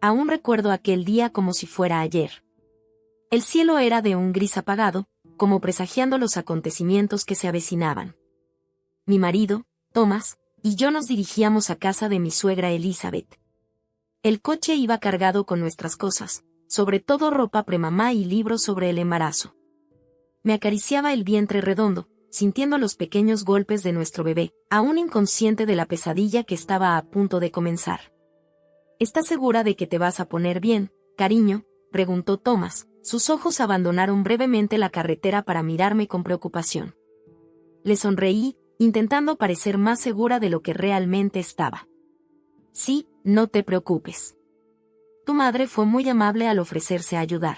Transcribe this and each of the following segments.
Aún recuerdo aquel día como si fuera ayer. El cielo era de un gris apagado, como presagiando los acontecimientos que se avecinaban. Mi marido, Thomas, y yo nos dirigíamos a casa de mi suegra Elizabeth. El coche iba cargado con nuestras cosas, sobre todo ropa premamá y libros sobre el embarazo. Me acariciaba el vientre redondo, sintiendo los pequeños golpes de nuestro bebé, aún inconsciente de la pesadilla que estaba a punto de comenzar. ¿Estás segura de que te vas a poner bien, cariño?, preguntó Thomas. Sus ojos abandonaron brevemente la carretera para mirarme con preocupación. Le sonreí, intentando parecer más segura de lo que realmente estaba. Sí, no te preocupes. Tu madre fue muy amable al ofrecerse a ayudar.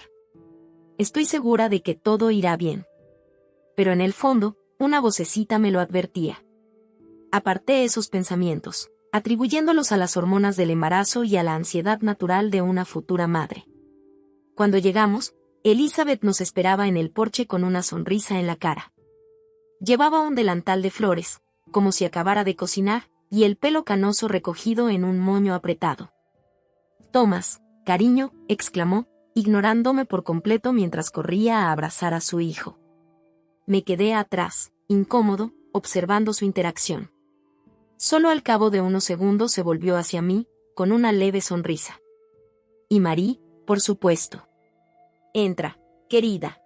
Estoy segura de que todo irá bien. Pero en el fondo, una vocecita me lo advertía. Aparté esos pensamientos, atribuyéndolos a las hormonas del embarazo y a la ansiedad natural de una futura madre. Cuando llegamos, Elizabeth nos esperaba en el porche con una sonrisa en la cara. Llevaba un delantal de flores, como si acabara de cocinar, y el pelo canoso recogido en un moño apretado. «Thomas, cariño», exclamó, ignorándome por completo mientras corría a abrazar a su hijo. Me quedé atrás, incómodo, observando su interacción. Solo al cabo de unos segundos se volvió hacia mí, con una leve sonrisa. «Y Marie, por supuesto. Entra, querida.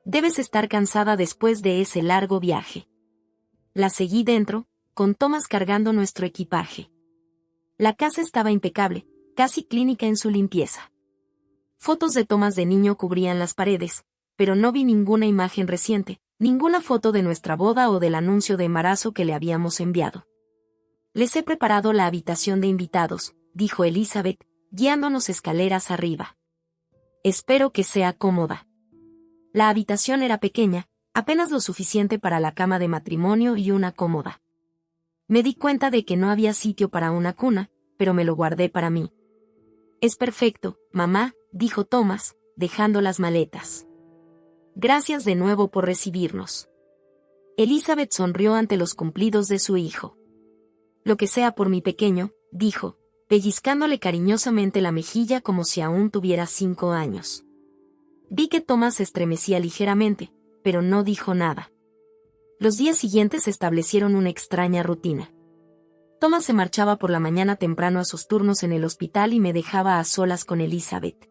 Debes estar cansada después de ese largo viaje». La seguí dentro, con Thomas cargando nuestro equipaje. La casa estaba impecable, casi clínica en su limpieza. Fotos de Thomas de niño cubrían las paredes, pero no vi ninguna imagen reciente, ninguna foto de nuestra boda o del anuncio de embarazo que le habíamos enviado. «Les he preparado la habitación de invitados», dijo Elizabeth, guiándonos escaleras arriba. «Espero que sea cómoda». La habitación era pequeña, apenas lo suficiente para la cama de matrimonio y una cómoda. Me di cuenta de que no había sitio para una cuna, pero me lo guardé para mí. «Es perfecto, mamá», dijo Thomas, dejando las maletas. «Gracias de nuevo por recibirnos». Elizabeth sonrió ante los cumplidos de su hijo. «Lo que sea por mi pequeño», dijo, pellizcándole cariñosamente la mejilla como si aún tuviera 5 años. Vi que Thomas se estremecía ligeramente, pero no dijo nada. Los días siguientes establecieron una extraña rutina. Thomas se marchaba por la mañana temprano a sus turnos en el hospital y me dejaba a solas con Elizabeth.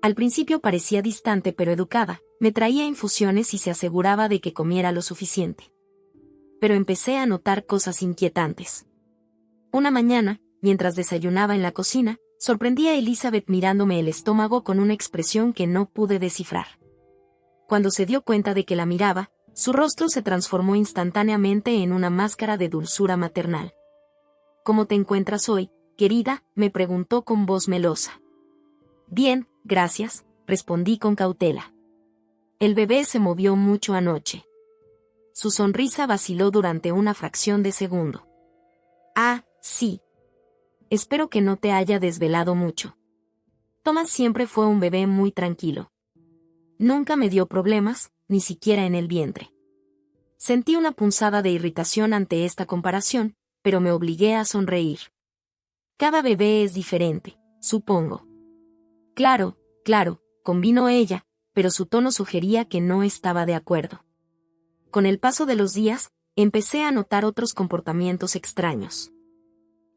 Al principio parecía distante pero educada, me traía infusiones y se aseguraba de que comiera lo suficiente. Pero empecé a notar cosas inquietantes. Una mañana, mientras desayunaba en la cocina, sorprendí a Elizabeth mirándome el estómago con una expresión que no pude descifrar. Cuando se dio cuenta de que la miraba, su rostro se transformó instantáneamente en una máscara de dulzura maternal. «¿Cómo te encuentras hoy, querida?», me preguntó con voz melosa. «Bien, gracias», respondí con cautela. «El bebé se movió mucho anoche». Su sonrisa vaciló durante una fracción de segundo. «Ah, sí. Espero que no te haya desvelado mucho». Thomas siempre fue un bebé muy tranquilo. Nunca me dio problemas, ni siquiera en el vientre. Sentí una punzada de irritación ante esta comparación, pero me obligué a sonreír. «Cada bebé es diferente, supongo». «Claro, claro», convino ella, pero su tono sugería que no estaba de acuerdo. Con el paso de los días, empecé a notar otros comportamientos extraños.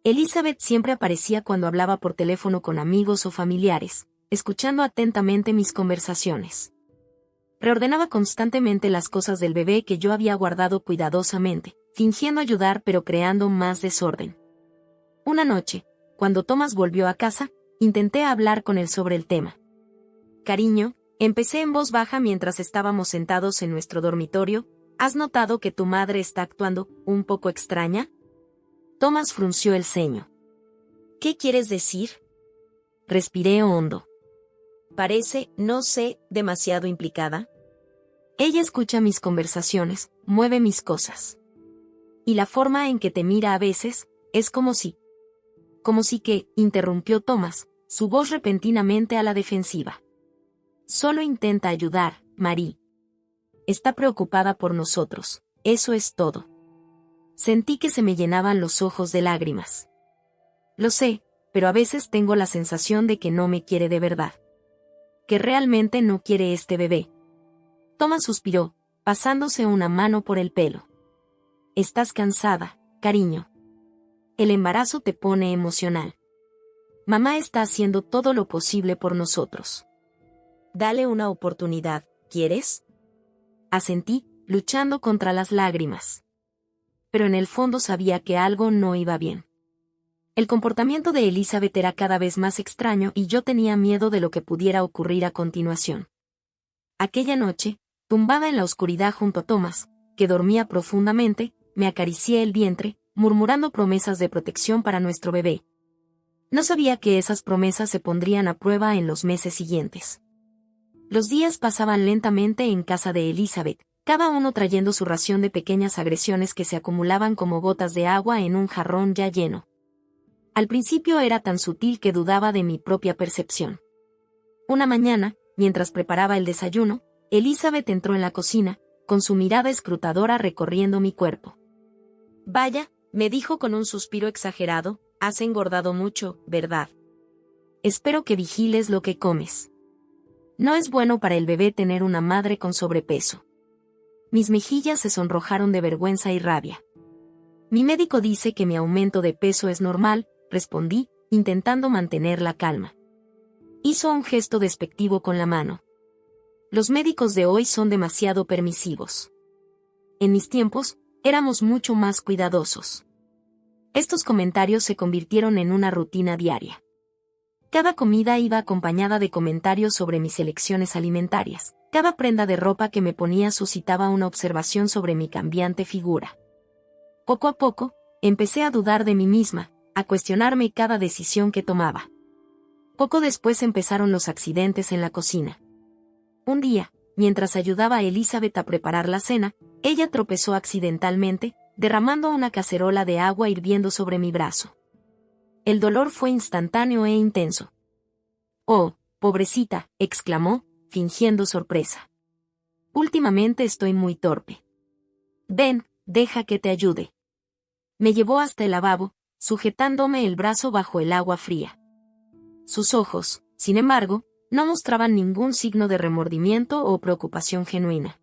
Elizabeth siempre aparecía cuando hablaba por teléfono con amigos o familiares, escuchando atentamente mis conversaciones. Reordenaba constantemente las cosas del bebé que yo había guardado cuidadosamente, fingiendo ayudar pero creando más desorden. Una noche, cuando Thomas volvió a casa, intenté hablar con él sobre el tema. «Cariño», empecé en voz baja mientras estábamos sentados en nuestro dormitorio, ¿has notado que tu madre está actuando un poco extraña? Thomas frunció el ceño. «¿Qué quieres decir?» Respiré hondo. «Parece, no sé, demasiado implicada». «Ella escucha mis conversaciones, mueve mis cosas. Y la forma en que te mira a veces, es como si...». «¿Como si qué?», interrumpió Thomas, su voz repentinamente a la defensiva. «Solo intenta ayudar, Marie. Está preocupada por nosotros, eso es todo». Sentí que se me llenaban los ojos de lágrimas. «Lo sé, pero a veces tengo la sensación de que no me quiere de verdad. Que realmente no quiere este bebé. Thomas suspiró, pasándose una mano por el pelo. Estás cansada, cariño. El embarazo te pone emocional. Mamá está haciendo todo lo posible por nosotros. Dale una oportunidad, ¿quieres? Asentí, luchando contra las lágrimas. Pero en el fondo sabía que algo no iba bien. El comportamiento de Elizabeth era cada vez más extraño y yo tenía miedo de lo que pudiera ocurrir a continuación. Aquella noche, tumbada en la oscuridad junto a Thomas, que dormía profundamente, me acaricié el vientre, murmurando promesas de protección para nuestro bebé. No sabía que esas promesas se pondrían a prueba en los meses siguientes. Los días pasaban lentamente en casa de Elizabeth, cada uno trayendo su ración de pequeñas agresiones que se acumulaban como gotas de agua en un jarrón ya lleno. Al principio era tan sutil que dudaba de mi propia percepción. Una mañana, mientras preparaba el desayuno, Elizabeth entró en la cocina, con su mirada escrutadora recorriendo mi cuerpo. Vaya, me dijo con un suspiro exagerado, has engordado mucho, ¿verdad? Espero que vigiles lo que comes. No es bueno para el bebé tener una madre con sobrepeso. Mis mejillas se sonrojaron de vergüenza y rabia. Mi médico dice que mi aumento de peso es normal, respondí, intentando mantener la calma. Hizo un gesto despectivo con la mano. Los médicos de hoy son demasiado permisivos. En mis tiempos, éramos mucho más cuidadosos. Estos comentarios se convirtieron en una rutina diaria. Cada comida iba acompañada de comentarios sobre mis elecciones alimentarias. Cada prenda de ropa que me ponía suscitaba una observación sobre mi cambiante figura. Poco a poco, empecé a dudar de mí misma, a cuestionarme cada decisión que tomaba. Poco después empezaron los accidentes en la cocina. Un día, mientras ayudaba a Elizabeth a preparar la cena, ella tropezó accidentalmente, derramando una cacerola de agua hirviendo sobre mi brazo. El dolor fue instantáneo e intenso. «Oh, pobrecita», exclamó, fingiendo sorpresa. «Últimamente estoy muy torpe. Ven, deja que te ayude». Me llevó hasta el lavabo, sujetándome el brazo bajo el agua fría. Sus ojos, sin embargo, no mostraban ningún signo de remordimiento o preocupación genuina.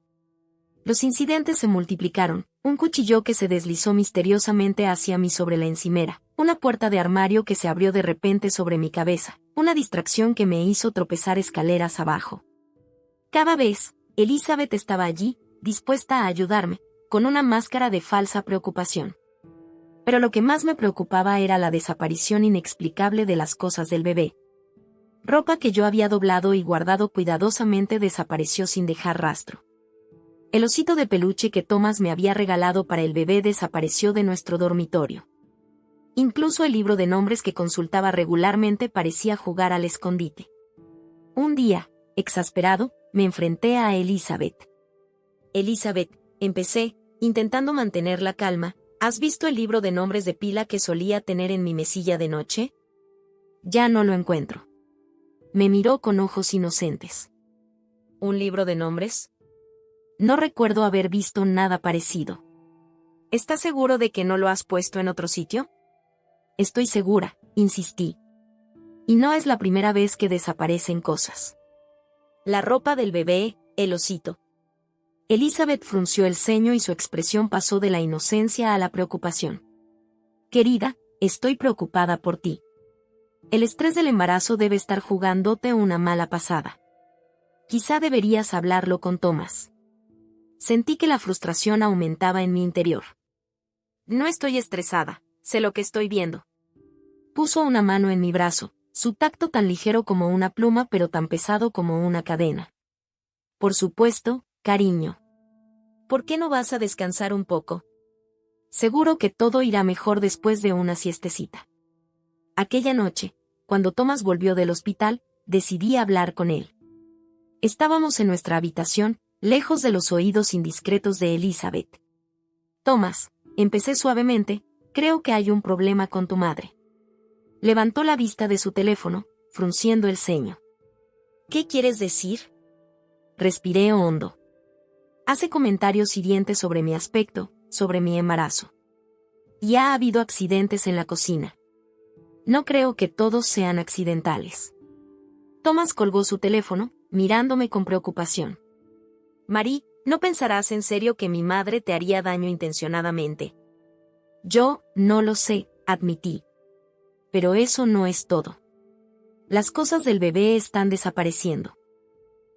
Los incidentes se multiplicaron, un cuchillo que se deslizó misteriosamente hacia mí sobre la encimera, una puerta de armario que se abrió de repente sobre mi cabeza, una distracción que me hizo tropezar escaleras abajo. Cada vez, Elizabeth estaba allí, dispuesta a ayudarme, con una máscara de falsa preocupación. Pero lo que más me preocupaba era la desaparición inexplicable de las cosas del bebé. Ropa que yo había doblado y guardado cuidadosamente desapareció sin dejar rastro. El osito de peluche que Thomas me había regalado para el bebé desapareció de nuestro dormitorio. Incluso el libro de nombres que consultaba regularmente parecía jugar al escondite. Un día, exasperado, me enfrenté a Elizabeth. «Elizabeth», empecé, intentando mantener la calma, ¿has visto el libro de nombres de pila que solía tener en mi mesilla de noche? Ya no lo encuentro. Me miró con ojos inocentes. ¿Un libro de nombres? No recuerdo haber visto nada parecido. ¿Estás seguro de que no lo has puesto en otro sitio? Estoy segura, insistí. Y no es la primera vez que desaparecen cosas. La ropa del bebé, el osito. Elizabeth frunció el ceño y su expresión pasó de la inocencia a la preocupación. Querida, estoy preocupada por ti. El estrés del embarazo debe estar jugándote una mala pasada. Quizá deberías hablarlo con Thomas. Sentí que la frustración aumentaba en mi interior. No estoy estresada, sé lo que estoy viendo. Puso una mano en mi brazo, su tacto tan ligero como una pluma pero tan pesado como una cadena. Por supuesto, cariño. ¿Por qué no vas a descansar un poco? Seguro que todo irá mejor después de una siestecita. Aquella noche, cuando Thomas volvió del hospital, decidí hablar con él. Estábamos en nuestra habitación, lejos de los oídos indiscretos de Elizabeth. Thomas, empecé suavemente, creo que hay un problema con tu madre. Levantó la vista de su teléfono, frunciendo el ceño. ¿Qué quieres decir? Respiré hondo. Hace comentarios hirientes sobre mi aspecto, sobre mi embarazo. Y ha habido accidentes en la cocina. No creo que todos sean accidentales. Thomas colgó su teléfono, mirándome con preocupación. Marie, ¿no pensarás en serio que mi madre te haría daño intencionadamente? Yo, no lo sé, admití. Pero eso no es todo. Las cosas del bebé están desapareciendo.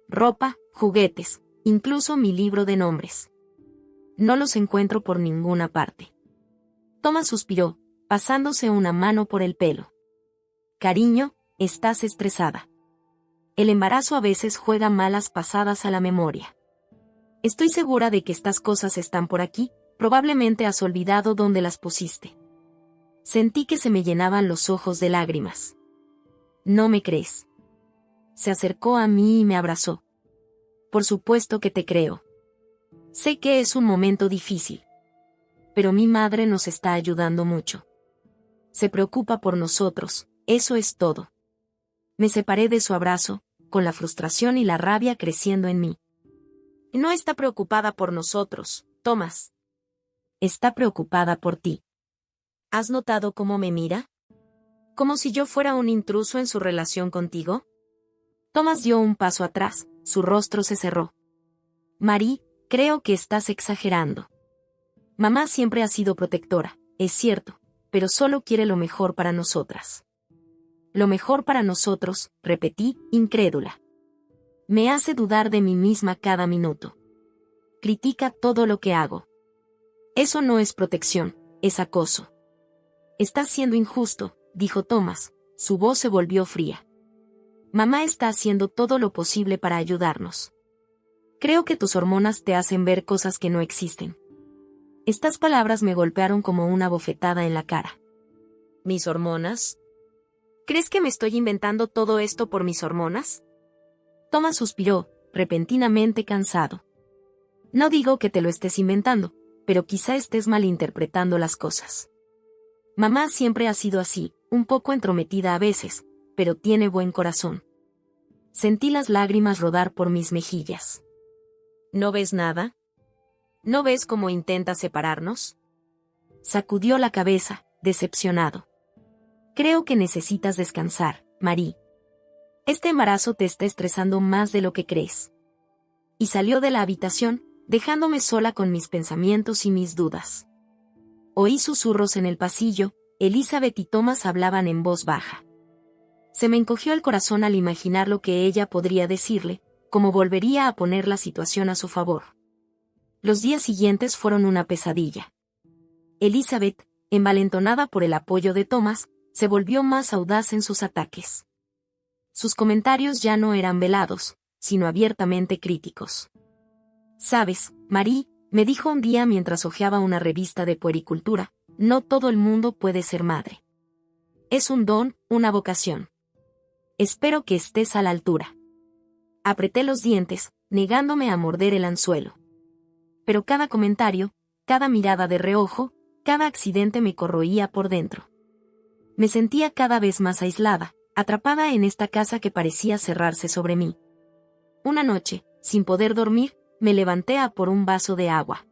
Ropa, juguetes, incluso mi libro de nombres. No los encuentro por ninguna parte. Thomas suspiró, pasándose una mano por el pelo. Cariño, estás estresada. El embarazo a veces juega malas pasadas a la memoria. Estoy segura de que estas cosas están por aquí, probablemente has olvidado dónde las pusiste. Sentí que se me llenaban los ojos de lágrimas. ¿No me crees? Se acercó a mí y me abrazó. Por supuesto que te creo. Sé que es un momento difícil. Pero mi madre nos está ayudando mucho. Se preocupa por nosotros, eso es todo. Me separé de su abrazo, con la frustración y la rabia creciendo en mí. No está preocupada por nosotros, Thomas. Está preocupada por ti. ¿Has notado cómo me mira? ¿Como si yo fuera un intruso en su relación contigo? Thomas dio un paso atrás, su rostro se cerró. Marie, creo que estás exagerando. Mamá siempre ha sido protectora, es cierto, pero solo quiere lo mejor para nosotras. Lo mejor para nosotros, repetí, incrédula. Me hace dudar de mí misma cada minuto. Critica todo lo que hago. Eso no es protección, es acoso. Estás siendo injusto, dijo Thomas, su voz se volvió fría. Mamá está haciendo todo lo posible para ayudarnos. Creo que tus hormonas te hacen ver cosas que no existen. Estas palabras me golpearon como una bofetada en la cara. ¿Mis hormonas? ¿Crees que me estoy inventando todo esto por mis hormonas? Thomas suspiró, repentinamente cansado. No digo que te lo estés inventando, pero quizá estés malinterpretando las cosas. Mamá siempre ha sido así, un poco entrometida a veces, pero tiene buen corazón. Sentí las lágrimas rodar por mis mejillas. ¿No ves nada? ¿No ves cómo intenta separarnos? Sacudió la cabeza, decepcionado. Creo que necesitas descansar, Marie. Este embarazo te está estresando más de lo que crees. Y salió de la habitación, dejándome sola con mis pensamientos y mis dudas. Oí susurros en el pasillo, Elizabeth y Thomas hablaban en voz baja. Se me encogió el corazón al imaginar lo que ella podría decirle, cómo volvería a poner la situación a su favor. Los días siguientes fueron una pesadilla. Elizabeth, envalentonada por el apoyo de Thomas, se volvió más audaz en sus ataques. Sus comentarios ya no eran velados, sino abiertamente críticos. «Sabes, Marie», me dijo un día mientras hojeaba una revista de puericultura, «no todo el mundo puede ser madre. Es un don, una vocación. Espero que estés a la altura». Apreté los dientes, negándome a morder el anzuelo. Pero cada comentario, cada mirada de reojo, cada accidente me corroía por dentro. Me sentía cada vez más aislada, atrapada en esta casa que parecía cerrarse sobre mí. Una noche, sin poder dormir, me levanté a por un vaso de agua.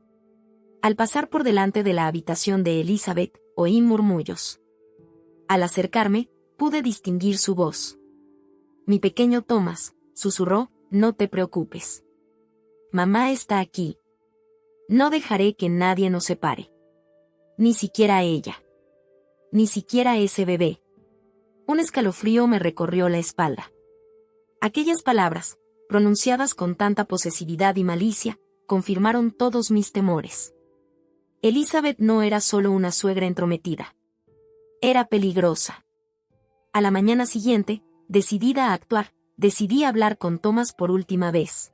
Al pasar por delante de la habitación de Elizabeth, oí murmullos. Al acercarme, pude distinguir su voz. «Mi pequeño Thomas», susurró, «no te preocupes. Mamá está aquí. No dejaré que nadie nos separe. Ni siquiera ella. Ni siquiera ese bebé». Un escalofrío me recorrió la espalda. Aquellas palabras, pronunciadas con tanta posesividad y malicia, confirmaron todos mis temores. Elizabeth no era solo una suegra entrometida. Era peligrosa. A la mañana siguiente, decidida a actuar, decidí hablar con Thomas por última vez.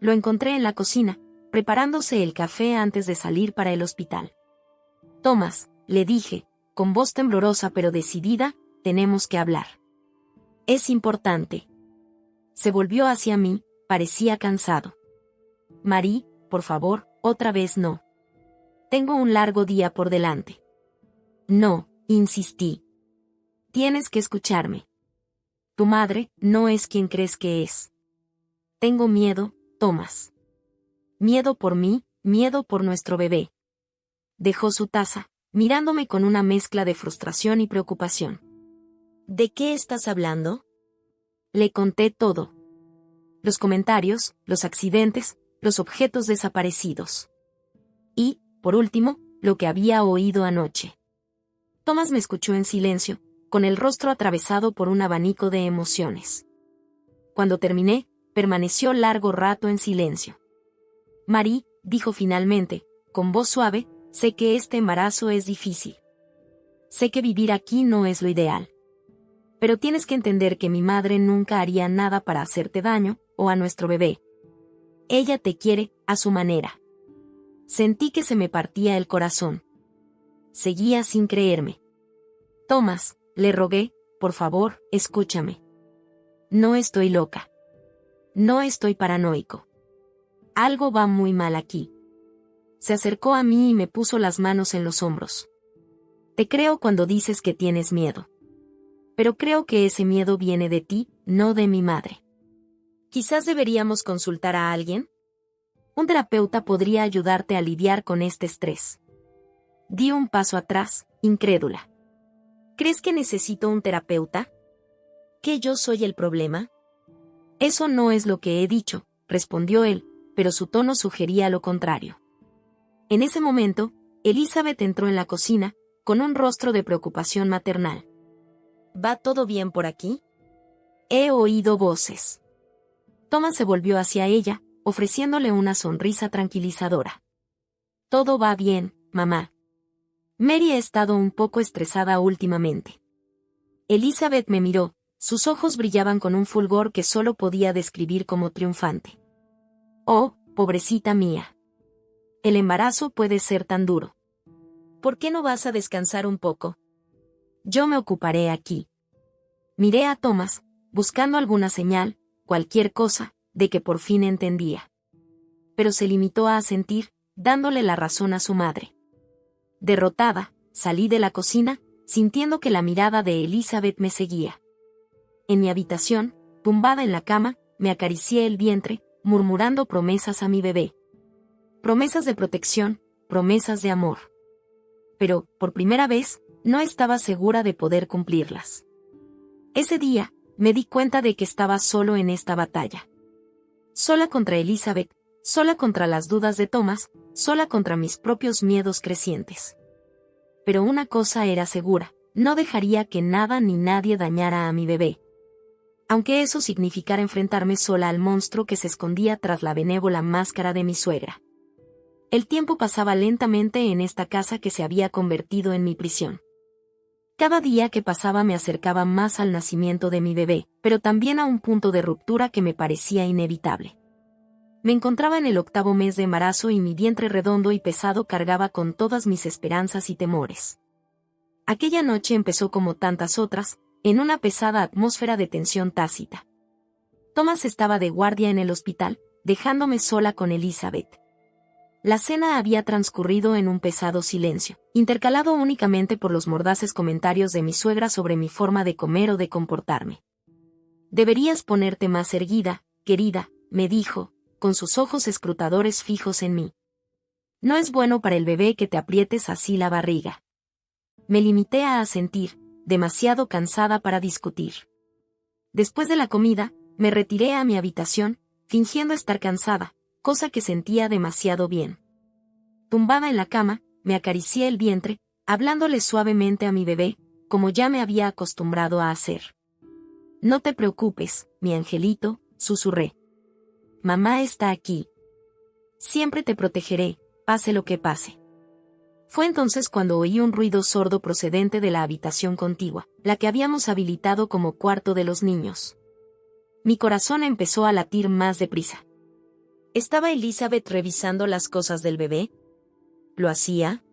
Lo encontré en la cocina, preparándose el café antes de salir para el hospital. «Thomas», le dije, con voz temblorosa pero decidida, «tenemos que hablar. Es importante». Se volvió hacia mí, parecía cansado. «Marie, por favor, otra vez no. Tengo un largo día por delante». «No», insistí. «Tienes que escucharme. Tu madre no es quien crees que es. Tengo miedo, Thomas. Miedo por mí, miedo por nuestro bebé». Dejó su taza, mirándome con una mezcla de frustración y preocupación. ¿De qué estás hablando? Le conté todo. Los comentarios, los accidentes, los objetos desaparecidos. Y, por último, lo que había oído anoche. Thomas me escuchó en silencio, con el rostro atravesado por un abanico de emociones. Cuando terminé, permaneció largo rato en silencio. Marie, dijo finalmente, con voz suave, sé que este embarazo es difícil. Sé que vivir aquí no es lo ideal. Pero tienes que entender que mi madre nunca haría nada para hacerte daño, o a nuestro bebé. Ella te quiere, a su manera. Sentí que se me partía el corazón. Seguía sin creerme. Thomas, le rogué, por favor, escúchame. No estoy loca. No estoy paranoico. Algo va muy mal aquí. Se acercó a mí y me puso las manos en los hombros. Te creo cuando dices que tienes miedo. Pero creo que ese miedo viene de ti, no de mi madre. Quizás deberíamos consultar a alguien. Un terapeuta podría ayudarte a lidiar con este estrés. Di un paso atrás, incrédula. ¿Crees que necesito un terapeuta? ¿Que yo soy el problema? Eso no es lo que he dicho, respondió él, pero su tono sugería lo contrario. En ese momento, Elizabeth entró en la cocina, con un rostro de preocupación maternal. ¿Va todo bien por aquí? He oído voces. Thomas se volvió hacia ella, ofreciéndole una sonrisa tranquilizadora. Todo va bien, mamá. Mary ha estado un poco estresada últimamente. Elizabeth me miró, sus ojos brillaban con un fulgor que solo podía describir como triunfante. Oh, pobrecita mía. El embarazo puede ser tan duro. ¿Por qué no vas a descansar un poco? Yo me ocuparé aquí. Miré a Thomas, buscando alguna señal, cualquier cosa, de que por fin entendía. Pero se limitó a asentir, dándole la razón a su madre. Derrotada, salí de la cocina, sintiendo que la mirada de Elizabeth me seguía. En mi habitación, tumbada en la cama, me acaricié el vientre, murmurando promesas a mi bebé. Promesas de protección, promesas de amor. Pero, por primera vez, no estaba segura de poder cumplirlas. Ese día, me di cuenta de que estaba solo en esta batalla. Sola contra Elizabeth, sola contra las dudas de Thomas, sola contra mis propios miedos crecientes. Pero una cosa era segura, no dejaría que nada ni nadie dañara a mi bebé. Aunque eso significara enfrentarme sola al monstruo que se escondía tras la benévola máscara de mi suegra. El tiempo pasaba lentamente en esta casa que se había convertido en mi prisión. Cada día que pasaba me acercaba más al nacimiento de mi bebé, pero también a un punto de ruptura que me parecía inevitable. Me encontraba en el 8º mes de embarazo y mi vientre redondo y pesado cargaba con todas mis esperanzas y temores. Aquella noche empezó como tantas otras, en una pesada atmósfera de tensión tácita. Thomas estaba de guardia en el hospital, dejándome sola con Elizabeth. La cena había transcurrido en un pesado silencio, intercalado únicamente por los mordaces comentarios de mi suegra sobre mi forma de comer o de comportarme. Deberías ponerte más erguida, querida, me dijo, con sus ojos escrutadores fijos en mí. No es bueno para el bebé que te aprietes así la barriga. Me limité a asentir, demasiado cansada para discutir. Después de la comida, me retiré a mi habitación, fingiendo estar cansada, cosa que sentía demasiado bien. Tumbada en la cama, me acaricié el vientre, hablándole suavemente a mi bebé, como ya me había acostumbrado a hacer. No te preocupes, mi angelito, susurré. Mamá está aquí. Siempre te protegeré, pase lo que pase. Fue entonces cuando oí un ruido sordo procedente de la habitación contigua, la que habíamos habilitado como cuarto de los niños. Mi corazón empezó a latir más deprisa. ¿Estaba Elizabeth revisando las cosas del bebé? ¿Lo hacía?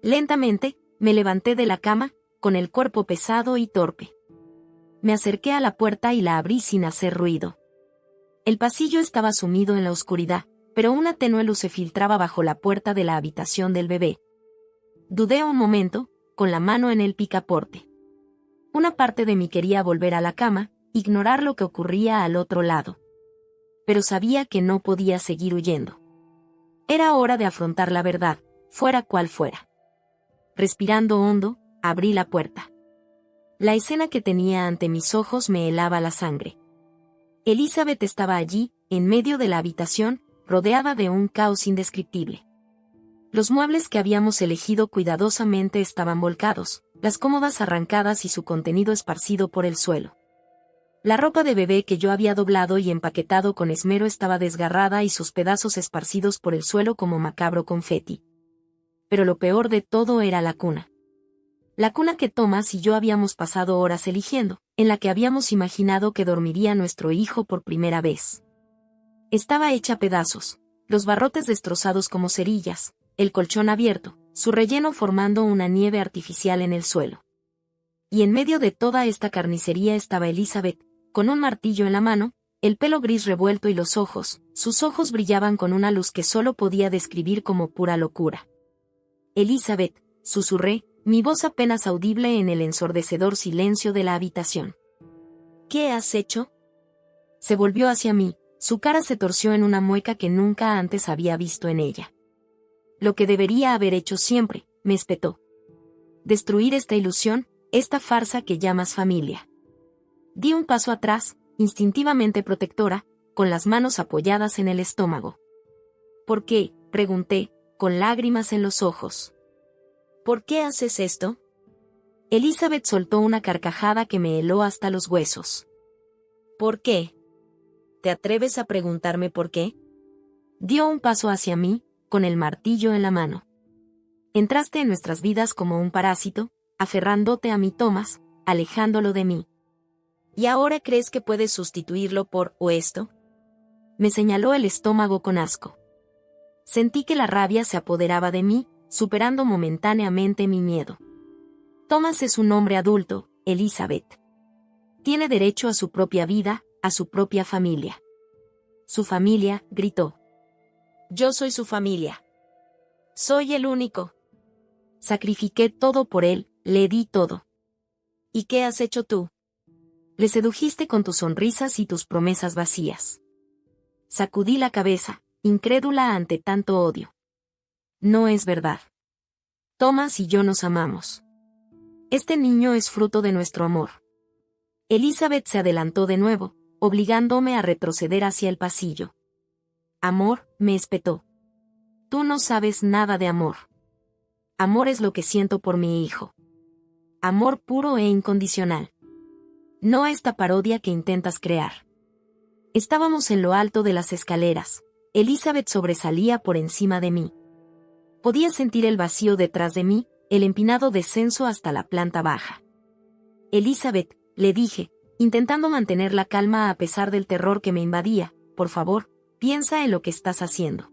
Lentamente, me levanté de la cama, con el cuerpo pesado y torpe. Me acerqué a la puerta y la abrí sin hacer ruido. El pasillo estaba sumido en la oscuridad, pero una tenue luz se filtraba bajo la puerta de la habitación del bebé. Dudé un momento, con la mano en el picaporte. Una parte de mí quería volver a la cama, ignorar lo que ocurría al otro lado. Pero sabía que no podía seguir huyendo. Era hora de afrontar la verdad, fuera cual fuera. Respirando hondo, abrí la puerta. La escena que tenía ante mis ojos me helaba la sangre. Elizabeth estaba allí, en medio de la habitación, rodeada de un caos indescriptible. Los muebles que habíamos elegido cuidadosamente estaban volcados, las cómodas arrancadas y su contenido esparcido por el suelo. La ropa de bebé que yo había doblado y empaquetado con esmero estaba desgarrada y sus pedazos esparcidos por el suelo como macabro confeti. Pero lo peor de todo era la cuna. La cuna que Thomas y yo habíamos pasado horas eligiendo, en la que habíamos imaginado que dormiría nuestro hijo por primera vez. Estaba hecha a pedazos, los barrotes destrozados como cerillas, el colchón abierto, su relleno formando una nieve artificial en el suelo. Y en medio de toda esta carnicería estaba Elizabeth, con un martillo en la mano, el pelo gris revuelto y sus ojos brillaban con una luz que solo podía describir como pura locura. Elizabeth, susurré, mi voz apenas audible en el ensordecedor silencio de la habitación. ¿Qué has hecho? Se volvió hacia mí, su cara se torció en una mueca que nunca antes había visto en ella. Lo que debería haber hecho siempre, me espetó. Destruir esta ilusión, esta farsa que llamas familia. Di un paso atrás, instintivamente protectora, con las manos apoyadas en el estómago. ¿Por qué?, pregunté, con lágrimas en los ojos. ¿Por qué haces esto? Elizabeth soltó una carcajada que me heló hasta los huesos. ¿Por qué? ¿Te atreves a preguntarme por qué? Dio un paso hacia mí, con el martillo en la mano. Entraste en nuestras vidas como un parásito, aferrándote a mi Thomas, alejándolo de mí. ¿Y ahora crees que puedes sustituirlo por o esto? Me señaló el estómago con asco. Sentí que la rabia se apoderaba de mí, superando momentáneamente mi miedo. Thomas es un hombre adulto, Elizabeth. Tiene derecho a su propia vida, a su propia familia. Su familia, gritó. Yo soy su familia. Soy el único. Sacrifiqué todo por él, le di todo. ¿Y qué has hecho tú? Le sedujiste con tus sonrisas y tus promesas vacías. Sacudí la cabeza, incrédula ante tanto odio. No es verdad. Thomas y yo nos amamos. Este niño es fruto de nuestro amor. Elizabeth se adelantó de nuevo, obligándome a retroceder hacia el pasillo. Amor, me espetó. Tú no sabes nada de amor. Amor es lo que siento por mi hijo. Amor puro e incondicional. No esta parodia que intentas crear. Estábamos en lo alto de las escaleras. Elizabeth sobresalía por encima de mí. Podía sentir el vacío detrás de mí, el empinado descenso hasta la planta baja. Elizabeth, le dije, intentando mantener la calma a pesar del terror que me invadía, por favor, piensa en lo que estás haciendo.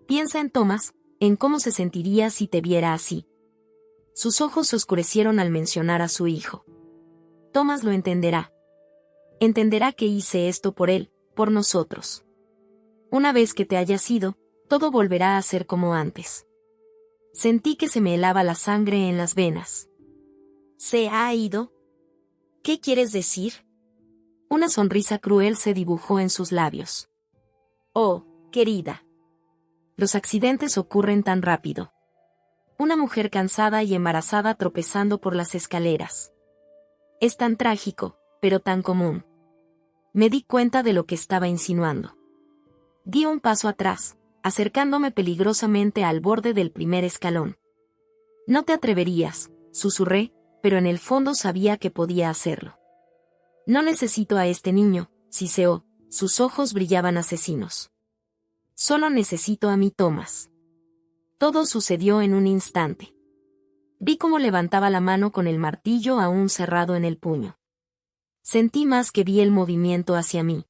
Piensa en Thomas, en cómo se sentiría si te viera así. Sus ojos se oscurecieron al mencionar a su hijo. Thomas lo entenderá. Entenderá que hice esto por él, por nosotros. Una vez que te hayas ido, todo volverá a ser como antes. Sentí que se me helaba la sangre en las venas. ¿Se ha ido? ¿Qué quieres decir? Una sonrisa cruel se dibujó en sus labios. Oh, querida. Los accidentes ocurren tan rápido. Una mujer cansada y embarazada tropezando por las escaleras. Es tan trágico, pero tan común. Me di cuenta de lo que estaba insinuando. Di un paso atrás, acercándome peligrosamente al borde del primer escalón. No te atreverías, susurré, pero en el fondo sabía que podía hacerlo. No necesito a este niño, siseó, sus ojos brillaban asesinos. Solo necesito a mi Thomas. Todo sucedió en un instante. Vi cómo levantaba la mano con el martillo aún cerrado en el puño. Sentí más que vi el movimiento hacia mí.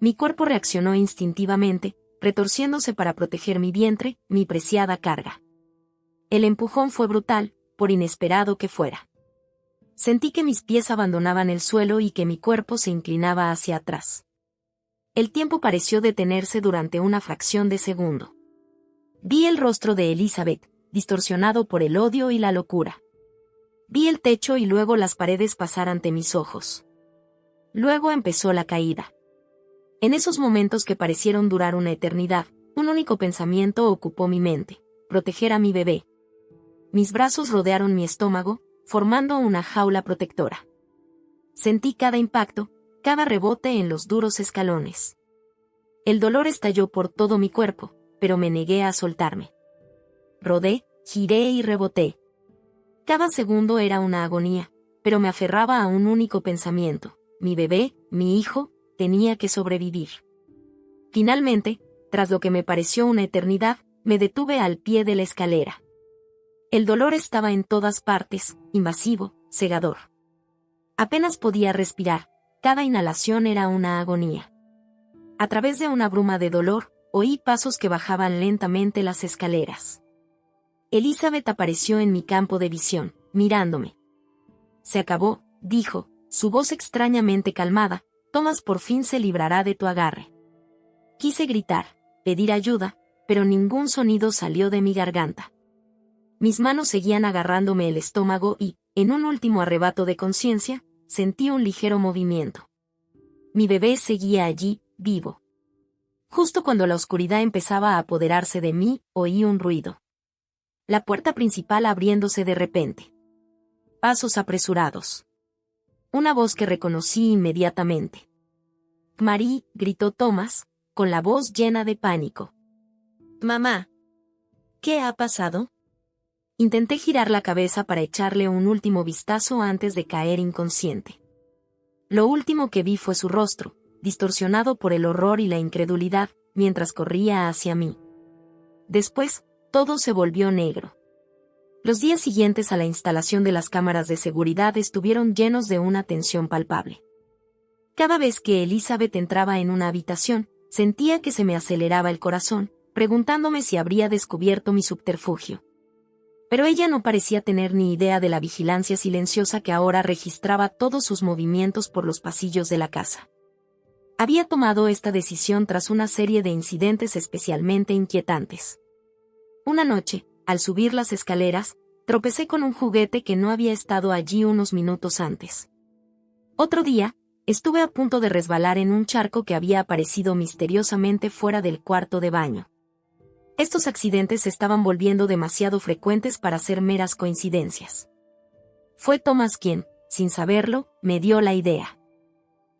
Mi cuerpo reaccionó instintivamente, retorciéndose para proteger mi vientre, mi preciada carga. El empujón fue brutal, por inesperado que fuera. Sentí que mis pies abandonaban el suelo y que mi cuerpo se inclinaba hacia atrás. El tiempo pareció detenerse durante una fracción de segundo. Vi el rostro de Elizabeth, distorsionado por el odio y la locura. Vi el techo y luego las paredes pasar ante mis ojos. Luego empezó la caída. En esos momentos que parecieron durar una eternidad, un único pensamiento ocupó mi mente: proteger a mi bebé. Mis brazos rodearon mi estómago, formando una jaula protectora. Sentí cada impacto, cada rebote en los duros escalones. El dolor estalló por todo mi cuerpo, pero me negué a soltarme. Rodé, giré y reboté. Cada segundo era una agonía, pero me aferraba a un único pensamiento: mi bebé, mi hijo, tenía que sobrevivir. Finalmente, tras lo que me pareció una eternidad, me detuve al pie de la escalera. El dolor estaba en todas partes, invasivo, cegador. Apenas podía respirar, cada inhalación era una agonía. A través de una bruma de dolor, oí pasos que bajaban lentamente las escaleras. Elizabeth apareció en mi campo de visión, mirándome. Se acabó, dijo, su voz extrañamente calmada. Thomas por fin se librará de tu agarre. Quise gritar, pedir ayuda, pero ningún sonido salió de mi garganta. Mis manos seguían agarrándome el estómago y, en un último arrebato de conciencia, sentí un ligero movimiento. Mi bebé seguía allí, vivo. Justo cuando la oscuridad empezaba a apoderarse de mí, oí un ruido. La puerta principal abriéndose de repente. Pasos apresurados. Una voz que reconocí inmediatamente. «Marie», gritó Thomas, con la voz llena de pánico. «Mamá. ¿Qué ha pasado?» Intenté girar la cabeza para echarle un último vistazo antes de caer inconsciente. Lo último que vi fue su rostro, distorsionado por el horror y la incredulidad, mientras corría hacia mí. Después, todo se volvió negro. Los días siguientes a la instalación de las cámaras de seguridad estuvieron llenos de una tensión palpable. Cada vez que Elizabeth entraba en una habitación, sentía que se me aceleraba el corazón, preguntándome si habría descubierto mi subterfugio. Pero ella no parecía tener ni idea de la vigilancia silenciosa que ahora registraba todos sus movimientos por los pasillos de la casa. Había tomado esta decisión tras una serie de incidentes especialmente inquietantes. Una noche, al subir las escaleras, tropecé con un juguete que no había estado allí unos minutos antes. Otro día, estuve a punto de resbalar en un charco que había aparecido misteriosamente fuera del cuarto de baño. Estos accidentes se estaban volviendo demasiado frecuentes para ser meras coincidencias. Fue Thomas quien, sin saberlo, me dio la idea.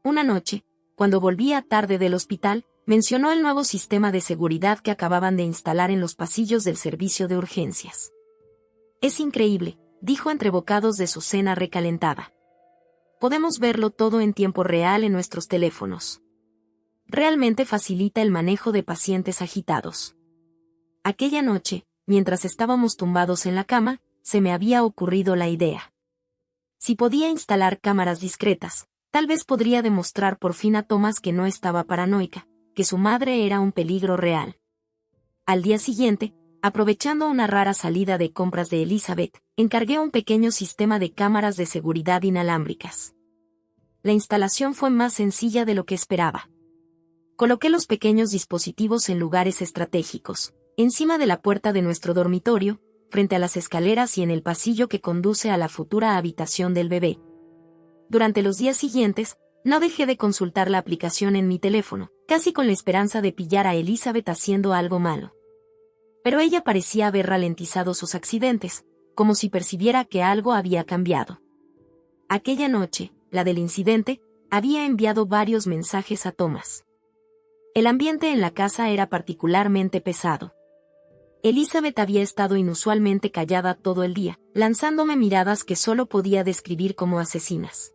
Una noche, cuando volvía tarde del hospital, mencionó el nuevo sistema de seguridad que acababan de instalar en los pasillos del servicio de urgencias. «Es increíble», dijo entre bocados de su cena recalentada. «Podemos verlo todo en tiempo real en nuestros teléfonos. Realmente facilita el manejo de pacientes agitados». Aquella noche, mientras estábamos tumbados en la cama, se me había ocurrido la idea. Si podía instalar cámaras discretas, tal vez podría demostrar por fin a Thomas que no estaba paranoica, que su madre era un peligro real. Al día siguiente, aprovechando una rara salida de compras de Elizabeth, encargué un pequeño sistema de cámaras de seguridad inalámbricas. La instalación fue más sencilla de lo que esperaba. Coloqué los pequeños dispositivos en lugares estratégicos, encima de la puerta de nuestro dormitorio, frente a las escaleras y en el pasillo que conduce a la futura habitación del bebé. Durante los días siguientes, no dejé de consultar la aplicación en mi teléfono, casi con la esperanza de pillar a Elizabeth haciendo algo malo. Pero ella parecía haber ralentizado sus accidentes, como si percibiera que algo había cambiado. Aquella noche, la del incidente, había enviado varios mensajes a Thomas. El ambiente en la casa era particularmente pesado. Elizabeth había estado inusualmente callada todo el día, lanzándome miradas que solo podía describir como asesinas.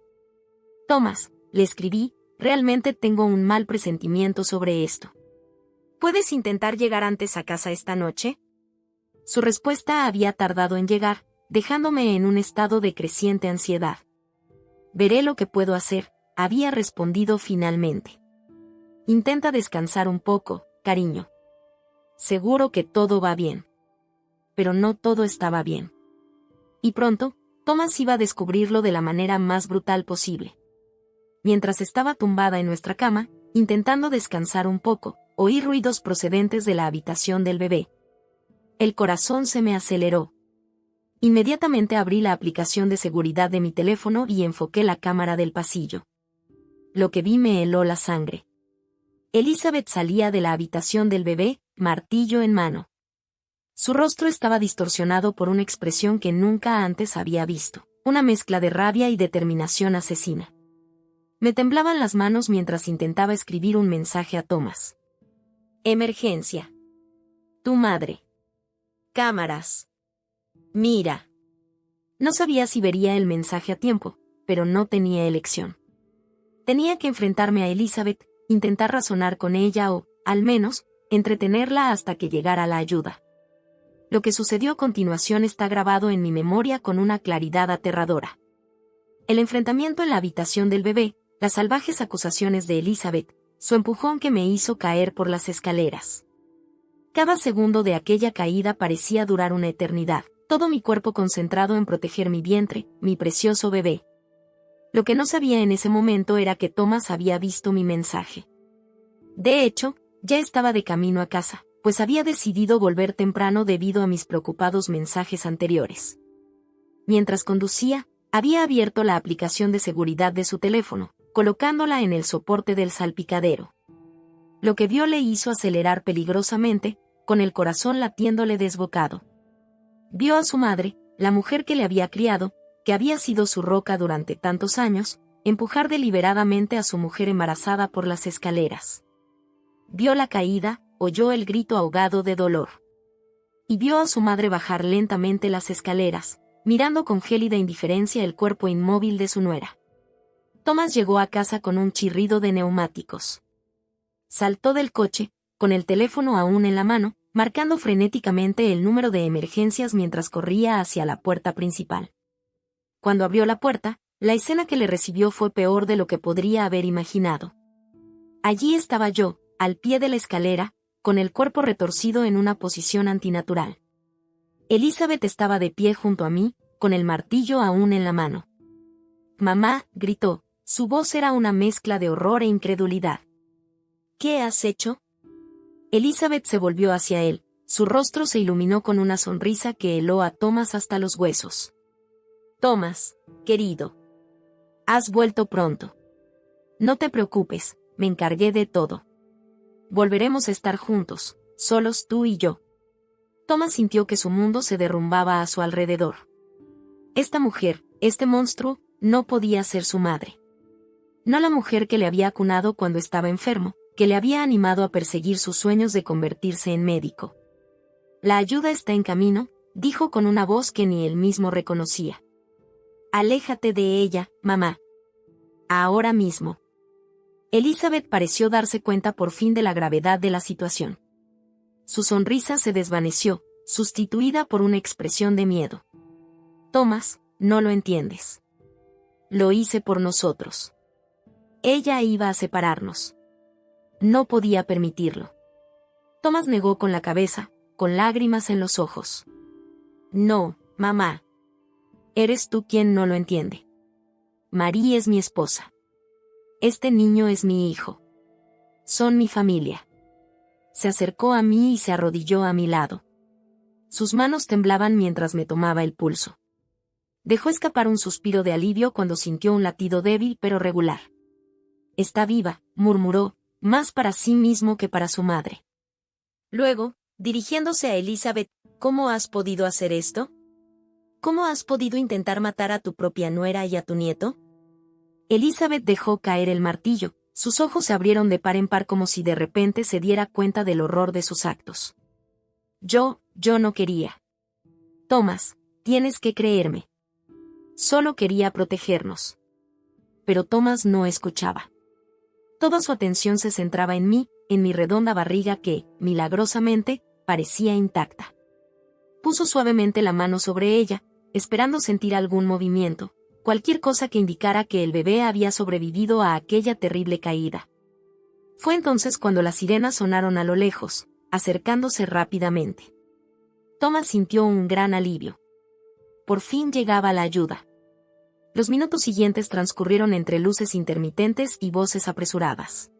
«Thomas», le escribí, «realmente tengo un mal presentimiento sobre esto. ¿Puedes intentar llegar antes a casa esta noche?» Su respuesta había tardado en llegar, dejándome en un estado de creciente ansiedad. «Veré lo que puedo hacer», había respondido finalmente. «Intenta descansar un poco, cariño. Seguro que todo va bien». Pero no todo estaba bien. Y pronto, Thomas iba a descubrirlo de la manera más brutal posible. Mientras estaba tumbada en nuestra cama, intentando descansar un poco, oí ruidos procedentes de la habitación del bebé. El corazón se me aceleró. Inmediatamente abrí la aplicación de seguridad de mi teléfono y enfoqué la cámara del pasillo. Lo que vi me heló la sangre. Elizabeth salía de la habitación del bebé, martillo en mano. Su rostro estaba distorsionado por una expresión que nunca antes había visto, una mezcla de rabia y determinación asesina. Me temblaban las manos mientras intentaba escribir un mensaje a Thomas. Emergencia. Tu madre. Cámaras. Mira. No sabía si vería el mensaje a tiempo, pero no tenía elección. Tenía que enfrentarme a Elizabeth, intentar razonar con ella o, al menos, entretenerla hasta que llegara la ayuda. Lo que sucedió a continuación está grabado en mi memoria con una claridad aterradora. El enfrentamiento en la habitación del bebé, las salvajes acusaciones de Elizabeth, su empujón que me hizo caer por las escaleras. Cada segundo de aquella caída parecía durar una eternidad, todo mi cuerpo concentrado en proteger mi vientre, mi precioso bebé. Lo que no sabía en ese momento era que Thomas había visto mi mensaje. De hecho, ya estaba de camino a casa, pues había decidido volver temprano debido a mis preocupados mensajes anteriores. Mientras conducía, había abierto la aplicación de seguridad de su teléfono, colocándola en el soporte del salpicadero. Lo que vio le hizo acelerar peligrosamente, con el corazón latiéndole desbocado. Vio a su madre, la mujer que le había criado, que había sido su roca durante tantos años, empujar deliberadamente a su mujer embarazada por las escaleras. Vio la caída, oyó el grito ahogado de dolor. Y vio a su madre bajar lentamente las escaleras, mirando con gélida indiferencia el cuerpo inmóvil de su nuera. Thomas llegó a casa con un chirrido de neumáticos. Saltó del coche, con el teléfono aún en la mano, marcando frenéticamente el número de emergencias mientras corría hacia la puerta principal. Cuando abrió la puerta, la escena que le recibió fue peor de lo que podría haber imaginado. Allí estaba yo, al pie de la escalera, con el cuerpo retorcido en una posición antinatural. Elizabeth estaba de pie junto a mí, con el martillo aún en la mano. «Mamá», gritó, su voz era una mezcla de horror e incredulidad. «¿Qué has hecho?» Elizabeth se volvió hacia él, su rostro se iluminó con una sonrisa que heló a Thomas hasta los huesos. «Thomas, querido. Has vuelto pronto. No te preocupes, me encargué de todo. Volveremos a estar juntos, solos tú y yo». Thomas sintió que su mundo se derrumbaba a su alrededor. Esta mujer, este monstruo, no podía ser su madre. No la mujer que le había acunado cuando estaba enfermo, que le había animado a perseguir sus sueños de convertirse en médico. «La ayuda está en camino», dijo con una voz que ni él mismo reconocía. «Aléjate de ella, mamá. Ahora mismo». Elizabeth pareció darse cuenta por fin de la gravedad de la situación. Su sonrisa se desvaneció, sustituida por una expresión de miedo. «Thomas, no lo entiendes. Lo hice por nosotros. Ella iba a separarnos. No podía permitirlo». Thomas negó con la cabeza, con lágrimas en los ojos. «No, mamá. Eres tú quien no lo entiende. Marie es mi esposa. Este niño es mi hijo. Son mi familia». Se acercó a mí y se arrodilló a mi lado. Sus manos temblaban mientras me tomaba el pulso. Dejó escapar un suspiro de alivio cuando sintió un latido débil pero regular. «Está viva», murmuró, más para sí mismo que para su madre. Luego, dirigiéndose a Elizabeth, «¿Cómo has podido hacer esto? ¿Cómo has podido intentar matar a tu propia nuera y a tu nieto?» Elizabeth dejó caer el martillo, sus ojos se abrieron de par en par como si de repente se diera cuenta del horror de sus actos. Yo no quería. «Thomas, tienes que creerme. Solo quería protegernos». Pero Thomas no escuchaba. Toda su atención se centraba en mí, en mi redonda barriga que, milagrosamente, parecía intacta. Puso suavemente la mano sobre ella, esperando sentir algún movimiento, cualquier cosa que indicara que el bebé había sobrevivido a aquella terrible caída. Fue entonces cuando las sirenas sonaron a lo lejos, acercándose rápidamente. Thomas sintió un gran alivio. Por fin llegaba la ayuda. Los minutos siguientes transcurrieron entre luces intermitentes y voces apresuradas.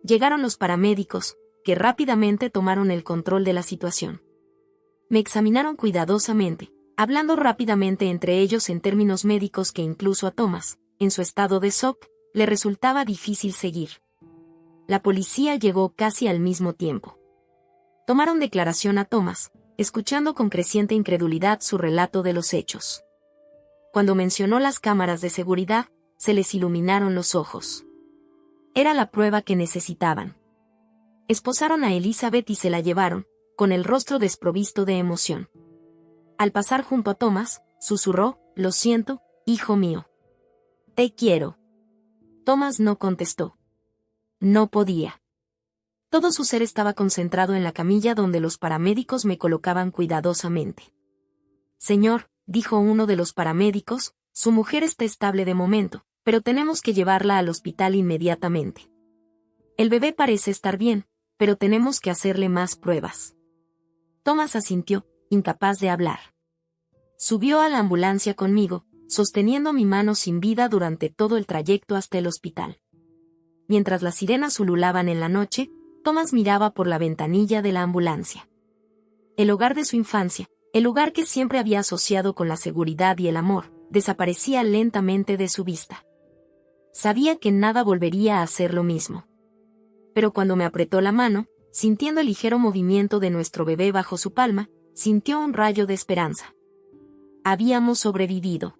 Llegaron los paramédicos, que rápidamente tomaron el control de la situación. Me examinaron cuidadosamente, hablando rápidamente entre ellos en términos médicos que incluso a Thomas, en su estado de shock, le resultaba difícil seguir. La policía llegó casi al mismo tiempo. Tomaron declaración a Thomas, escuchando con creciente incredulidad su relato de los hechos. Cuando mencionó las cámaras de seguridad, se les iluminaron los ojos. Era la prueba que necesitaban. Esposaron a Elizabeth y se la llevaron, con el rostro desprovisto de emoción. Al pasar junto a Thomas, susurró: «Lo siento, hijo mío. Te quiero». Thomas no contestó. No podía. Todo su ser estaba concentrado en la camilla donde los paramédicos me colocaban cuidadosamente. «Señor», dijo uno de los paramédicos, «su mujer está estable de momento, pero tenemos que llevarla al hospital inmediatamente. El bebé parece estar bien, pero tenemos que hacerle más pruebas». Thomas asintió, incapaz de hablar. Subió a la ambulancia conmigo, sosteniendo mi mano sin vida durante todo el trayecto hasta el hospital. Mientras las sirenas ululaban en la noche, Thomas miraba por la ventanilla de la ambulancia. El hogar de su infancia, el lugar que siempre había asociado con la seguridad y el amor, desaparecía lentamente de su vista. Sabía que nada volvería a ser lo mismo. Pero cuando me apretó la mano, sintiendo el ligero movimiento de nuestro bebé bajo su palma, sintió un rayo de esperanza. Habíamos sobrevivido.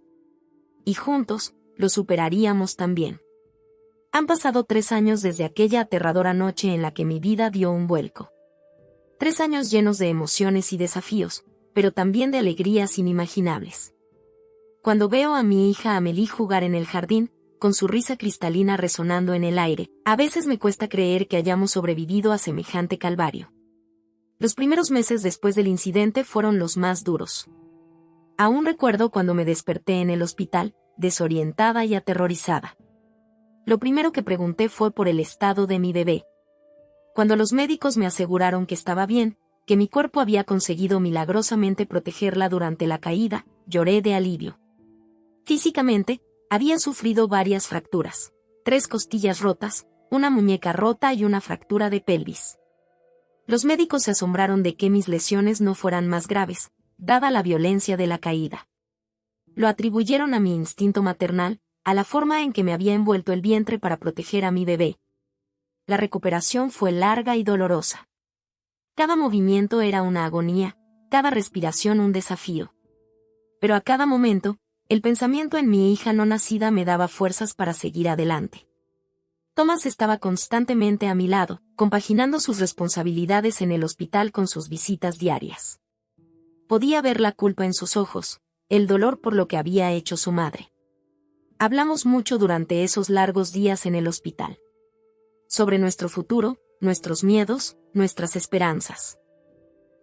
Y juntos, lo superaríamos también. Han pasado 3 años desde aquella aterradora noche en la que mi vida dio un vuelco. 3 años llenos de emociones y desafíos, pero también de alegrías inimaginables. Cuando veo a mi hija Amélie jugar en el jardín, con su risa cristalina resonando en el aire, a veces me cuesta creer que hayamos sobrevivido a semejante calvario. Los primeros meses después del incidente fueron los más duros. Aún recuerdo cuando me desperté en el hospital, desorientada y aterrorizada. Lo primero que pregunté fue por el estado de mi bebé. Cuando los médicos me aseguraron que estaba bien, que mi cuerpo había conseguido milagrosamente protegerla durante la caída, lloré de alivio. Físicamente, había sufrido varias fracturas, 3 costillas rotas, una muñeca rota y una fractura de pelvis. Los médicos se asombraron de que mis lesiones no fueran más graves, dada la violencia de la caída. Lo atribuyeron a mi instinto maternal, a la forma en que me había envuelto el vientre para proteger a mi bebé. La recuperación fue larga y dolorosa. Cada movimiento era una agonía, cada respiración un desafío. Pero a cada momento, el pensamiento en mi hija no nacida me daba fuerzas para seguir adelante. Thomas estaba constantemente a mi lado, compaginando sus responsabilidades en el hospital con sus visitas diarias. Podía ver la culpa en sus ojos, el dolor por lo que había hecho su madre. Hablamos mucho durante esos largos días en el hospital. Sobre nuestro futuro, nuestros miedos, nuestras esperanzas.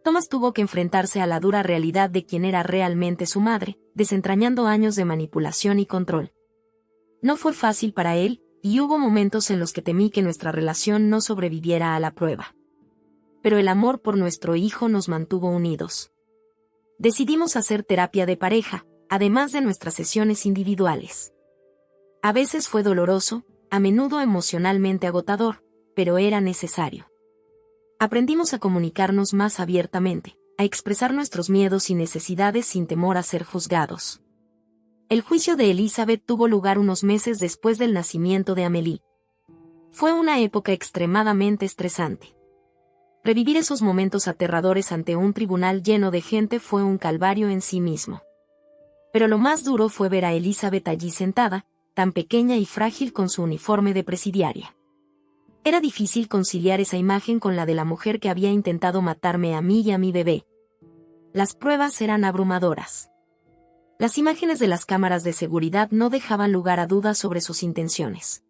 Thomas tuvo que enfrentarse a la dura realidad de quién era realmente su madre, desentrañando años de manipulación y control. No fue fácil para él, y hubo momentos en los que temí que nuestra relación no sobreviviera a la prueba. Pero el amor por nuestro hijo nos mantuvo unidos. Decidimos hacer terapia de pareja, además de nuestras sesiones individuales. A veces fue doloroso, a menudo emocionalmente agotador, pero era necesario. Aprendimos a comunicarnos más abiertamente, a expresar nuestros miedos y necesidades sin temor a ser juzgados. El juicio de Elizabeth tuvo lugar unos meses después del nacimiento de Amélie. Fue una época extremadamente estresante. Revivir esos momentos aterradores ante un tribunal lleno de gente fue un calvario en sí mismo. Pero lo más duro fue ver a Elizabeth allí sentada, tan pequeña y frágil con su uniforme de presidiaria. Era difícil conciliar esa imagen con la de la mujer que había intentado matarme a mí y a mi bebé. Las pruebas eran abrumadoras. Las imágenes de las cámaras de seguridad no dejaban lugar a dudas sobre sus intenciones.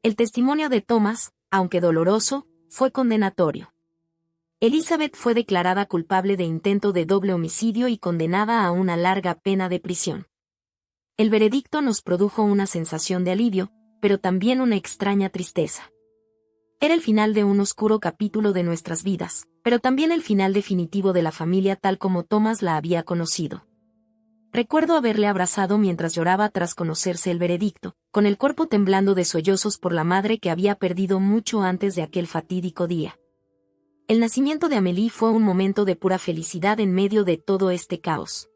El testimonio de Thomas, aunque doloroso, fue condenatorio. Elizabeth fue declarada culpable de intento de doble homicidio y condenada a una larga pena de prisión. El veredicto nos produjo una sensación de alivio, pero también una extraña tristeza. Era el final de un oscuro capítulo de nuestras vidas, pero también el final definitivo de la familia tal como Thomas la había conocido. Recuerdo haberle abrazado mientras lloraba tras conocerse el veredicto, con el cuerpo temblando de sollozos por la madre que había perdido mucho antes de aquel fatídico día. El nacimiento de Amélie fue un momento de pura felicidad en medio de todo este caos.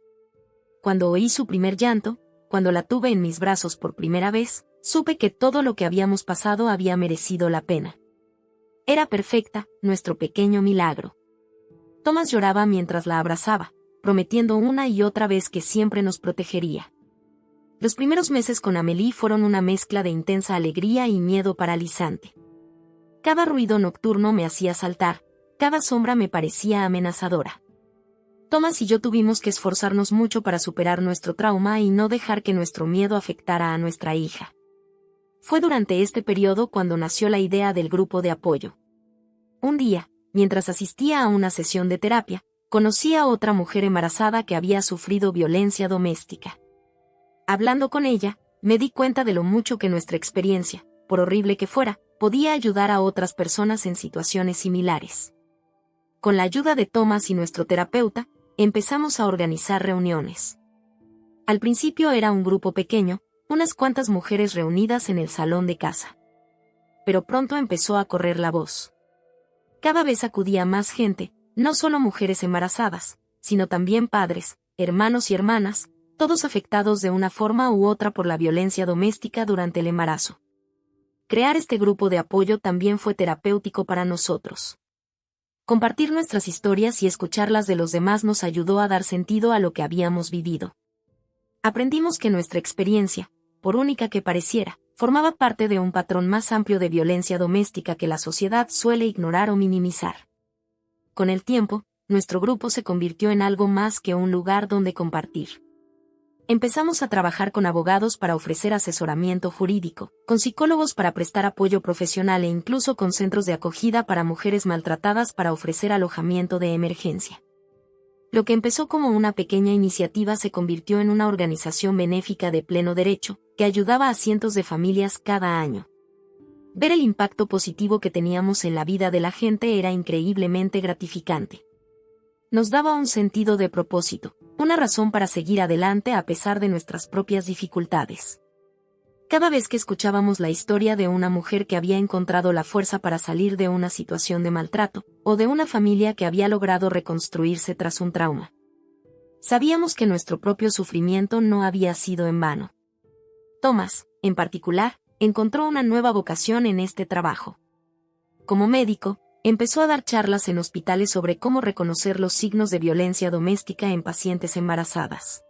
Cuando oí su primer llanto, cuando la tuve en mis brazos por primera vez, supe que todo lo que habíamos pasado había merecido la pena. Era perfecta, nuestro pequeño milagro. Thomas lloraba mientras la abrazaba, prometiendo una y otra vez que siempre nos protegería. Los primeros meses con Amélie fueron una mezcla de intensa alegría y miedo paralizante. Cada ruido nocturno me hacía saltar, cada sombra me parecía amenazadora. Thomas y yo tuvimos que esforzarnos mucho para superar nuestro trauma y no dejar que nuestro miedo afectara a nuestra hija. Fue durante este periodo cuando nació la idea del grupo de apoyo. Un día, mientras asistía a una sesión de terapia, conocí a otra mujer embarazada que había sufrido violencia doméstica. Hablando con ella, me di cuenta de lo mucho que nuestra experiencia, por horrible que fuera, podía ayudar a otras personas en situaciones similares. Con la ayuda de Thomas y nuestro terapeuta, empezamos a organizar reuniones. Al principio era un grupo pequeño, unas cuantas mujeres reunidas en el salón de casa. Pero pronto empezó a correr la voz. Cada vez acudía más gente, no solo mujeres embarazadas, sino también padres, hermanos y hermanas, todos afectados de una forma u otra por la violencia doméstica durante el embarazo. Crear este grupo de apoyo también fue terapéutico para nosotros. Compartir nuestras historias y escucharlas de los demás nos ayudó a dar sentido a lo que habíamos vivido. Aprendimos que nuestra experiencia, por única que pareciera, formaba parte de un patrón más amplio de violencia doméstica que la sociedad suele ignorar o minimizar. Con el tiempo, nuestro grupo se convirtió en algo más que un lugar donde compartir. Empezamos a trabajar con abogados para ofrecer asesoramiento jurídico, con psicólogos para prestar apoyo profesional e incluso con centros de acogida para mujeres maltratadas para ofrecer alojamiento de emergencia. Lo que empezó como una pequeña iniciativa se convirtió en una organización benéfica de pleno derecho, que ayudaba a cientos de familias cada año. Ver el impacto positivo que teníamos en la vida de la gente era increíblemente gratificante. Nos daba un sentido de propósito, una razón para seguir adelante a pesar de nuestras propias dificultades. Cada vez que escuchábamos la historia de una mujer que había encontrado la fuerza para salir de una situación de maltrato, o de una familia que había logrado reconstruirse tras un trauma, sabíamos que nuestro propio sufrimiento no había sido en vano. Thomas, en particular, encontró una nueva vocación en este trabajo. Como médico, empezó a dar charlas en hospitales sobre cómo reconocer los signos de violencia doméstica en pacientes embarazadas.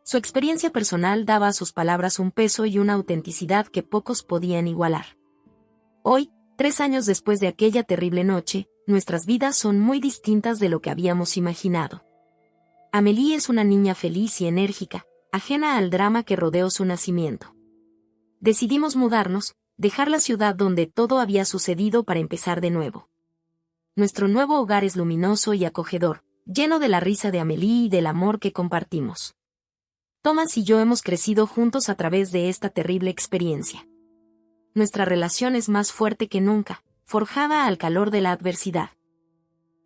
Su experiencia personal daba a sus palabras un peso y una autenticidad que pocos podían igualar. Hoy, 3 años después de aquella terrible noche, nuestras vidas son muy distintas de lo que habíamos imaginado. Amélie es una niña feliz y enérgica, ajena al drama que rodeó su nacimiento. Decidimos mudarnos, dejar la ciudad donde todo había sucedido para empezar de nuevo. Nuestro nuevo hogar es luminoso y acogedor, lleno de la risa de Amélie y del amor que compartimos. Thomas y yo hemos crecido juntos a través de esta terrible experiencia. Nuestra relación es más fuerte que nunca, forjada al calor de la adversidad.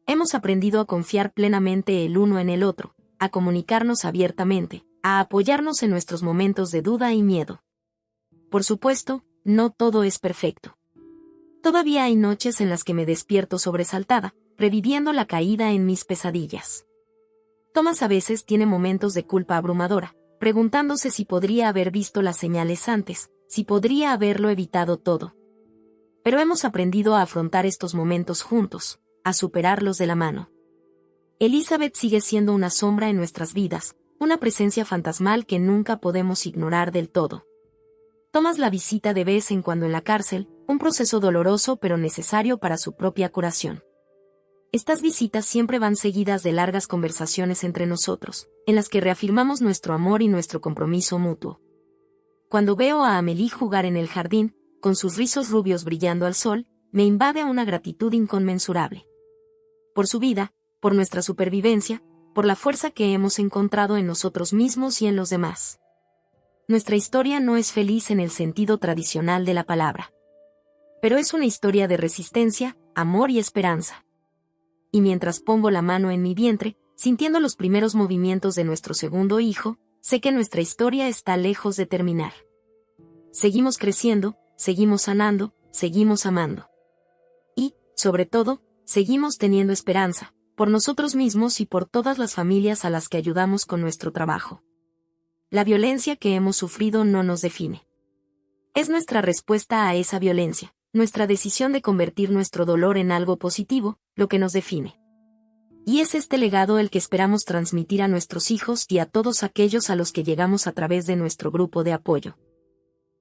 Hemos aprendido a confiar plenamente el uno en el otro, a comunicarnos abiertamente, a apoyarnos en nuestros momentos de duda y miedo. Por supuesto, no todo es perfecto. Todavía hay noches en las que me despierto sobresaltada, reviviendo la caída en mis pesadillas. Thomas a veces tiene momentos de culpa abrumadora, preguntándose si podría haber visto las señales antes, si podría haberlo evitado todo. Pero hemos aprendido a afrontar estos momentos juntos, a superarlos de la mano. Elizabeth sigue siendo una sombra en nuestras vidas, una presencia fantasmal que nunca podemos ignorar del todo. Thomas la visita de vez en cuando en la cárcel, un proceso doloroso pero necesario para su propia curación. Estas visitas siempre van seguidas de largas conversaciones entre nosotros, en las que reafirmamos nuestro amor y nuestro compromiso mutuo. Cuando veo a Amélie jugar en el jardín, con sus rizos rubios brillando al sol, me invade una gratitud inconmensurable. Por su vida, por nuestra supervivencia, por la fuerza que hemos encontrado en nosotros mismos y en los demás. Nuestra historia no es feliz en el sentido tradicional de la palabra. Pero es una historia de resistencia, amor y esperanza. Y mientras pongo la mano en mi vientre, sintiendo los primeros movimientos de nuestro segundo hijo, sé que nuestra historia está lejos de terminar. Seguimos creciendo, seguimos sanando, seguimos amando. Y, sobre todo, seguimos teniendo esperanza, por nosotros mismos y por todas las familias a las que ayudamos con nuestro trabajo. La violencia que hemos sufrido no nos define. Es nuestra respuesta a esa violencia, nuestra decisión de convertir nuestro dolor en algo positivo, lo que nos define. Y es este legado el que esperamos transmitir a nuestros hijos y a todos aquellos a los que llegamos a través de nuestro grupo de apoyo.